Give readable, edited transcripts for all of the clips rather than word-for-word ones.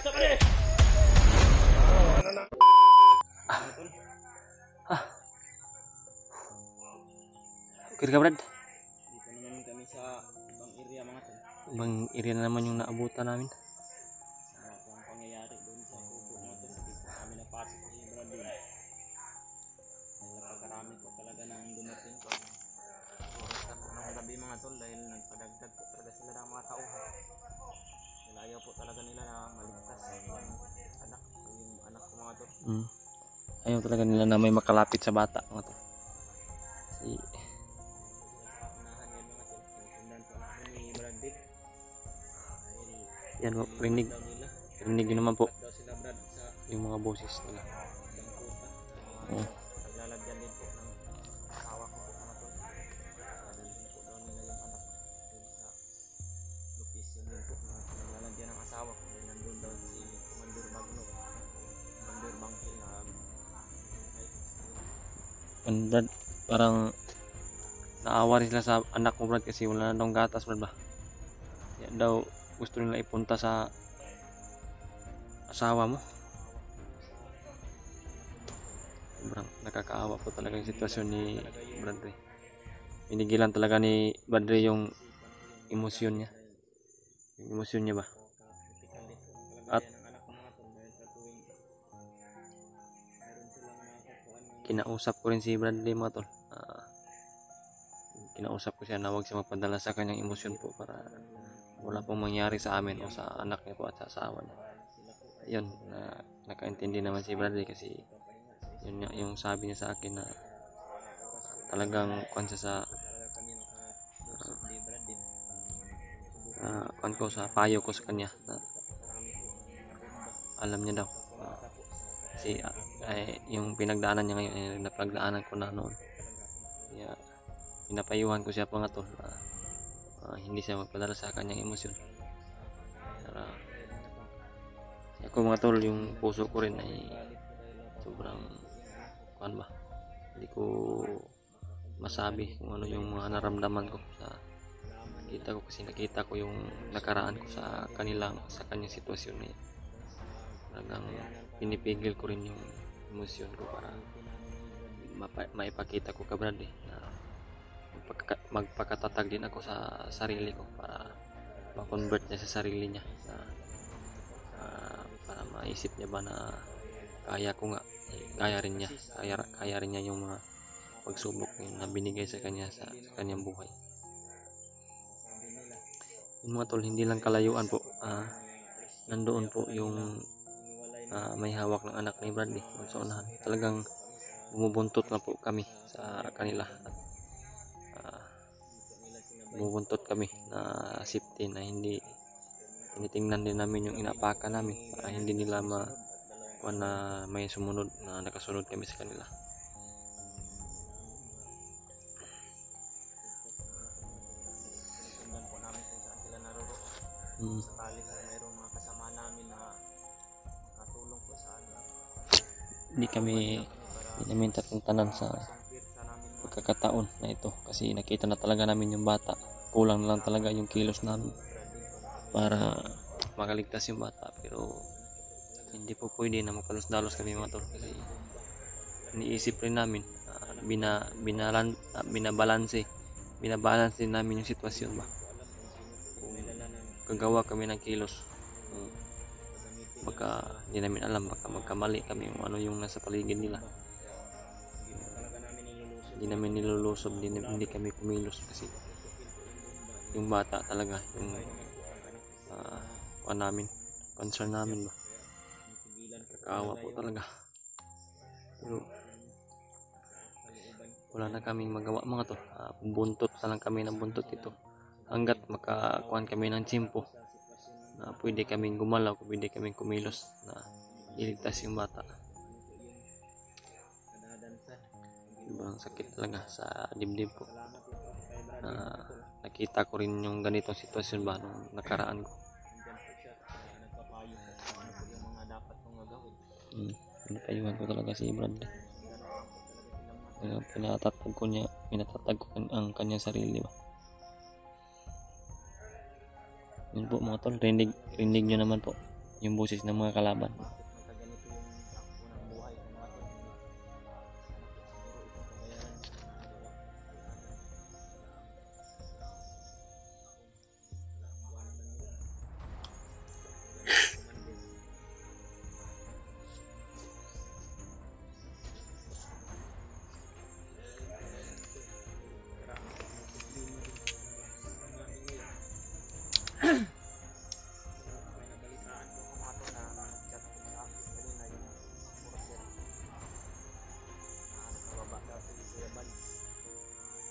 Okay ka, Brad? Dito naman kami sa ibang area mga tol. Ibang area na naman yung naabutan namin. Sama po ang pangyayari doon sa kubo mga tol. Dito kami napasok ni Brad doon. Napakakarami po talaga na ang dumating. Oras na po ng gabi mga tol dahil nagpadagdag po talaga sila ng mga tauhan. Dahil ayaw po talaga nila na maligtas yung anak ko mga tol. Ayaw talaga nila na may makalapit sa bata mga tol. Kasi yan po, rinig nyo naman po yung mga boses nila. Naglalagyan din po ng asawa ko po mga tol. Dadalhin po daw nila yung anak dun sa location din po na naglalagyan ng asawa ko. Nandun daw si Commander Magno, Commander Bangkil na And Brad, parang naawa rin sila sa anak mo, Brad, kasi wala na daw gatas, Brad ba? Yan daw gusto nila ipunta sa asawa mo. Sobrang nakakaawa po talaga yung sitwasyon ni Bradley. Pinigilan talaga ni Bradley yung emosyon niya. Yung emosyon niya ba? At kinausap ko rin si Bradley mga tol. Kinausap ko siya na huwag siya magpadala sa kanyang emosyon po para wala pong mangyari sa amin o sa anak niya po at sa asawa niya. Yun, nakaintindi naman si Bradley kasi yun yung sabi niya sa akin na talagang kwan siya sa payo ko sa kanya na alam niya daw kasi yung pinagdaanan niya ngayon ay napagdaanan ko na noon. Kaya pinapayuhan ko siya po nga tol. Hindi siya magpadala sa kanyang emosyon. Ako mga tol, yung puso ko rin ay sobrang kuan ba, hindi ko masabi kung ano yung mga naramdaman ko sa nakita ko, kasi nakita ko yung nakaraan ko sa kanyang sitwasyon na yun. Talagang pinipigil ko rin yung emosyon ko para maipakita ko ka Brad na magpakatatag din ako sa sarili ko para ma-convert niya sa sarili niya para maisip niya ba na kaya ko nga, kaya rin niya yung mga pagsubok na binigay sa kanya sa kanyang buhay. Yung mga tol, hindi lang kalayuan po, nandoon po yung may hawak ng anak ni Bradley sa unahan. Talagang bumubuntot na po kami sa kanila at bubuntot kami na safety na hindi tinitingnan din namin yung inapakan namin para hindi nila na may sumunod na nakasunod kami sa kanila. Sundan po namin kung saan sila naroon. Sakali kung mayroong mga kasama namin na katulong po sa amin. Hindi namin tatantanan sa pagkakataon na ito kasi nakita na talaga namin yung bata. Kulang na lang talaga yung kilos namin para makaligtas yung bata, pero hindi po pwede na magpalos-dalos kami mga tol kasi iniisip rin namin, binabalance din namin yung sitwasyon ba. Kung gagawa kami ng kilos, baka hindi namin alam, baka magkamali kami kung ano yung nasa paligid nila. Hindi namin nilulusob, hindi kami kumilos kasi yung bata talaga yung concern namin ba. Kaawa po talaga, pero wala na kaming magawa mga to. Buntot na lang kami ng buntot ito hanggat makakuhan kami ng tiyempo na pwede kaming gumalaw, pwede kaming kumilos na iligtas yung bata. Sobrang sakit talaga sa dibdib ko na nakita ko rin yung ganitong sitwasyon ba nung nakaraan ko. Pinapayuhan ko talaga si Brad. Pinatatag ko ang kanyang sarili ba. Yun po mga tol, rinig nyo naman po yung boses ng mga kalaban. Bakit nagkaganito yung takbo ng buhay ng mga tol? Sana po siguro itong kabayaran na nagawa ko kasalanan. Buwan lang nila. May nabalitaan po ako mga tol na nag-chat po sa akin kanina yung Moroser. Nakababa daw si Kuya Bans.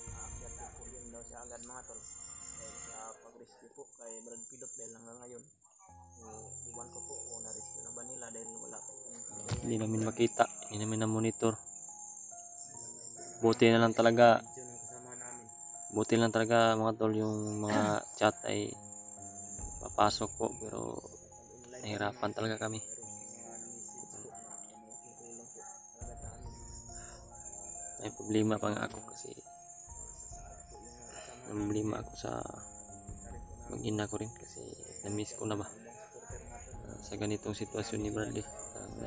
Aakyat po yun daw siya agad mga tol. Dahil sa pag-rescue po kay Brad Pidot dahil hanggang ngayon. Iwan ko po kung na-rescue na ba nila dahil wala po yung Hindi namin makita, hindi namin na-monitor. Buti na lang talaga, video ng kasama namin. buti lang talaga mga tol yung mga chat ay papasok po, pero nahirapan talaga kami. May problema pa nga ako kasi may problema ako sa mag-ina ko rin kasi na-miss ko na ba sa ganitong sitwasyon ni Bradley.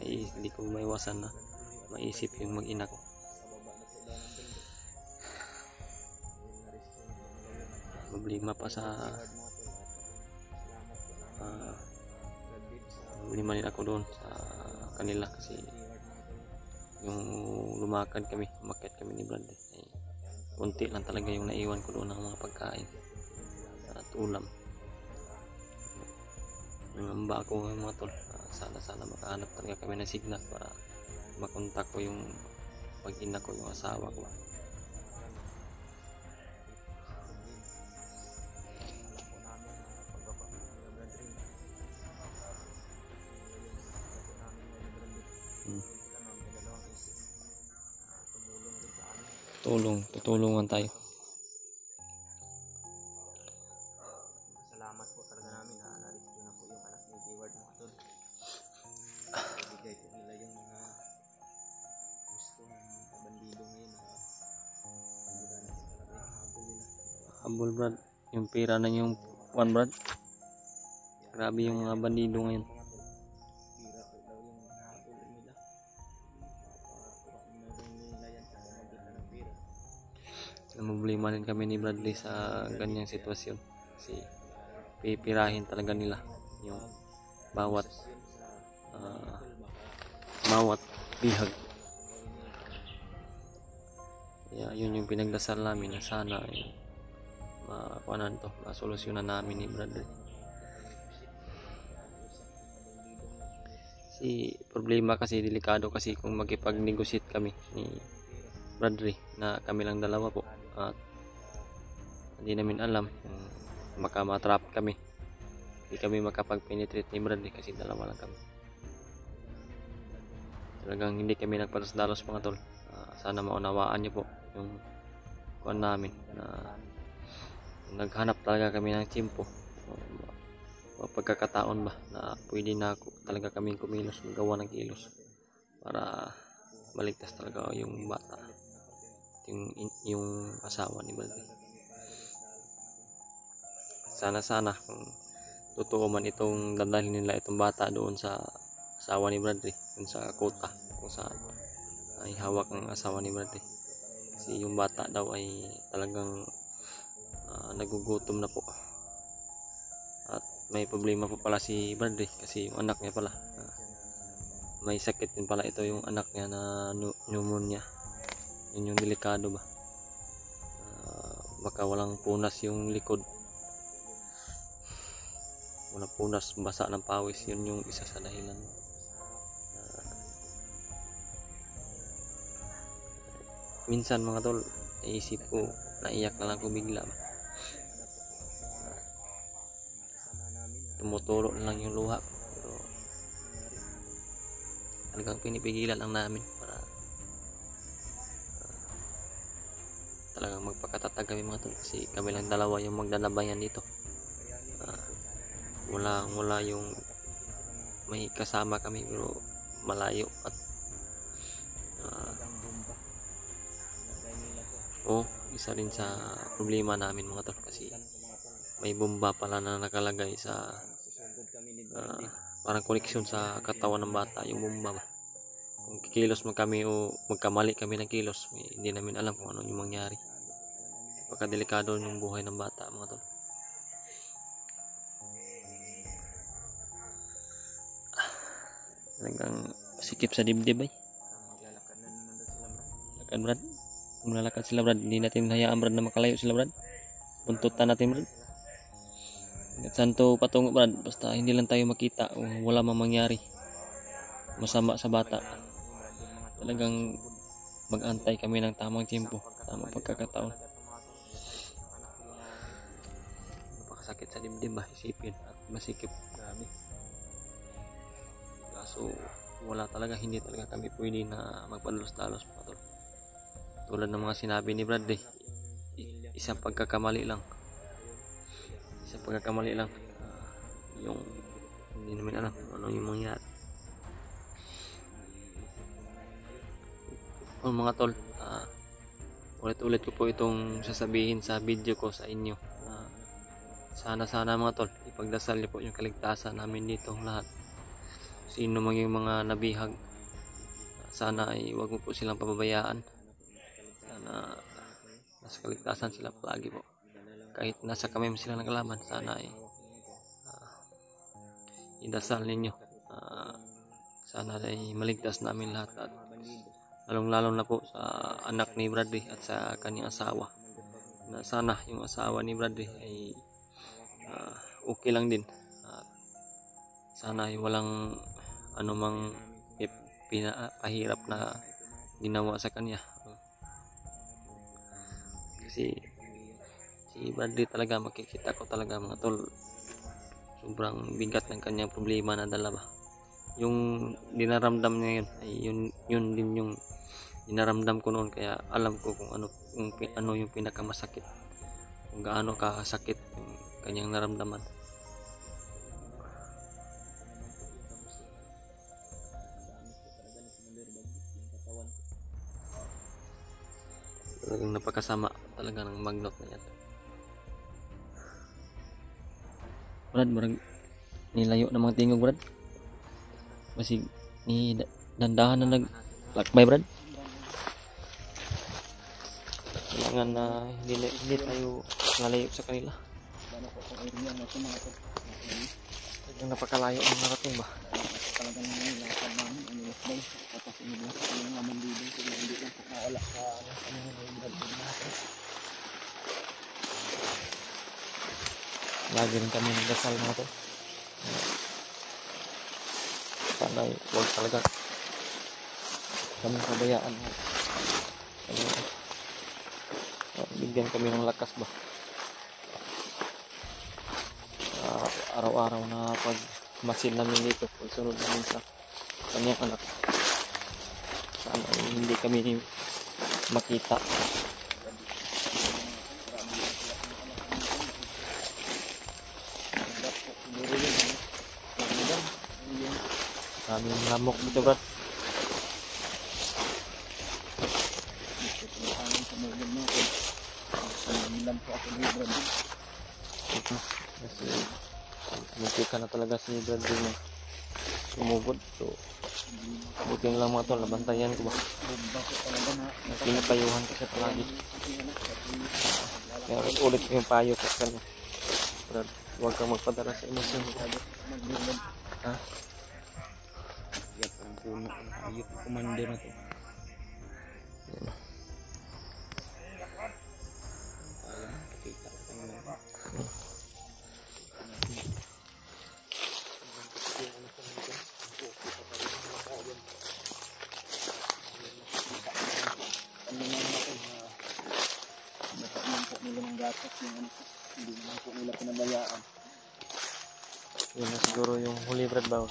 Hindi ko maiwasan na maisip yung mag-ina ko. Problema pa sa problema din ako doon sa kanila kasi yung lumakad kami, umakyat kami ni Bradley ay konti lang talaga yung naiwan ko doon ng mga pagkain at ulam. Nangamba ako mga tol, sana makahanap talaga kami ng signal para makontak ko yung mag-ina ko, yung asawa ko. Tutulungan tayo. Salamat po talaga namin na na-rescue na po yung anak ni Hayward mga tol. Ibigay po nila yung mga gusto ng mga bandido ngayon na talaga yung habol nila. Habol Brad, yung pera na yung one Brad. Grabe yung mga bandido ngayon. Pira po daw yung habol nila. Meron nila yan sa magitan ng pira. Problema rin kami ni Bradley sa ganyang sitwasyon kasi pipirahin talaga nila yung bawat bihag. Kaya yun yung pinagdasal namin na sana ay masolusyonan namin ni Bradley. Kasi problema kasi delikado kasi kung magkipag-negotiate kami ni Bradley na kami lang dalawa po at hindi namin alam kung makamatrap kami, hindi kami makapag-penetrate ni Bradley kasi dalawa lang kami. Talagang hindi kami nagpalas-dalos mga tol. Sana maunawaan niyo po yung kuan namin na naghanap talaga kami ng tiyempo o pagkakataon ba na pwede na talaga kaming kumilos, magawa ng kilos para maligtas talaga yung bata, yung asawa ni Bradley. Sana kung totoo man itong dadalhin nila itong bata doon sa asawa ni Bradley, doon sa kota kung saan ay hawak ng asawa ni Bradley, kasi yung bata daw ay talagang nagugutom na po at may problema po pala si Bradley kasi yung anak niya pala may sakit din pala ito yung anak niya na pneumonia. Yun yung delikado ba, baka walang punas yung likod, walang punas, basa ng pawis, yun yung isa sa dahilan. Minsan mga tol, naisip ko, naiyak na lang ko bigla ba, tumutulo na lang yung luha ko, pero talagang pinipigilan lang namin para talagang magpakatatag kami mga tol kasi kami lang dalawa yung magdalabayan dito. Wala yung may kasama kami pero malayo at isa rin sa problema namin mga tol kasi may bomba pala na nakalagay sa parang koneksyon sa katawan ng bata yung bomba ba. Kung kikilos man kami o magkamali kami ng kilos, hindi namin alam kung ano yung mangyari. Napakadelikado yung buhay ng bata mga tol. Talagang sikip sa dibdib ay. Maglalakad na naman daw sila, Brad. Lakad Brad. Kung lalakad sila Brad, hindi natin hayaan Brad na makalayo sila Brad. Buntutan natin Brad. At saan to patungo Brad, basta hindi lang tayo makita o wala mang mangyari masama sa bata. Talagang mag-antay kami ng tamang tiempo, tamang pagkakataon. Napakasakit sa dibdib ba, isipin at masikip. Grabe. Kaso wala talaga, hindi talaga kami pwede na magpadalos-dalos mga tol. Tulad ng mga sinabi ni Brad isang pagkakamali lang. Yung hindi namin alam ano yung mangyari. Mga tol, ulit-ulit ko po itong sasabihin sa video ko sa inyo. Sana mga tol, ipagdasal niyo po yung kaligtasan namin dito lahat. Sino man yung mga nabihag, sana ay huwag mo po silang pababayaan. Sana nasa kaligtasan sila palagi po. Kahit nasa kami sila ng kalaban, sana ay idasal ninyo. Sana ay maligtas namin lahat, at lalong-lalo na po sa anak ni Bradley at sa kanyang asawa. Na sana yung asawa ni Bradley ay okay lang din. Sana ay walang anumang pinapahirap na ginawa sa kanya. Kasi si Bradley talaga, makikita ko talaga mga tol, sobrang bigat ng kanyang problema na dala ba. Yung dinaramdam niya yun ay yun din yung dinaramdam ko noon, kaya alam ko kung ano yung pinakamasakit, kung gaano kasakit yung kanyang naramdaman. Talagang napakasama talaga ng magnot na yan. Brad, marang nilayo ng mga tingog Brad. Masig ni dandahan na naglakbay Brad. Kailangan na hindi tayo lalayo sa kanila. Talagang napakalayo ang narating ba. Talagang nilakad namin, inilasbay. Tapos inilasbay ko yung naman dito. Kaya hindi lang po nawala sa Lagi rin kami nagdasal mga to. Sana huwag talaga kami kabayaan. Bigyan kami ng lakas ba. Araw-araw na pagmasid namin dito, pagsunod namin sa kanyang anak. Sana hindi kami makita. Daming lamok dito Brad. Kasi muntika na talaga si Brad din na sumugod. So buti lang mga tol, nabantayan ko ba. Pinapayuhan ko siya palagi. Kaya ulit yung payo ko sa kanya. Brad, huwag kang magpadala sa emosyon. Ha? Puno ang ayok commander na to. Kita ko tayo lang. Hindi naman po nila pinabayaan. Yun na siguro yung huli Brad ba.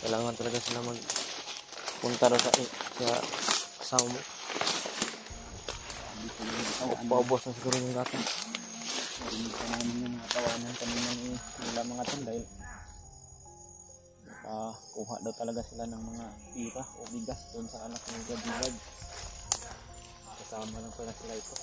Kailangan talaga sila magpunta na sa asawa mo. Paubos na siguro yung gata. Hindi pa namin yung mga tawanan kanina nila mga tol, dahil kuha daw talaga sila ng mga ira o bigas doon sa anak ng Brad. Kasama lang pala sila ito.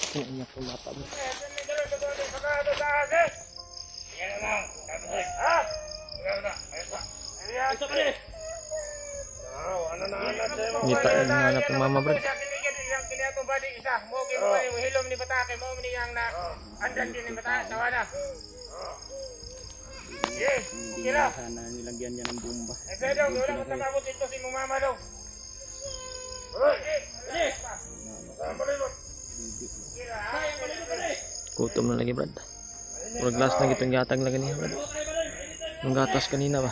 Kaya ko mapa mo. Kita yung hanap ng mama bro. Hilom ni Batake mo ni yang na andan din ni Batake tawana. Yes, kira. Sana nilagyan niya ng bomba. Ese daw wala mo tamabot dito si mong mama daw. Gutom na lagi brad. Puro glass na gitong gatag na ganyan brad. Yung gatas kanina ba.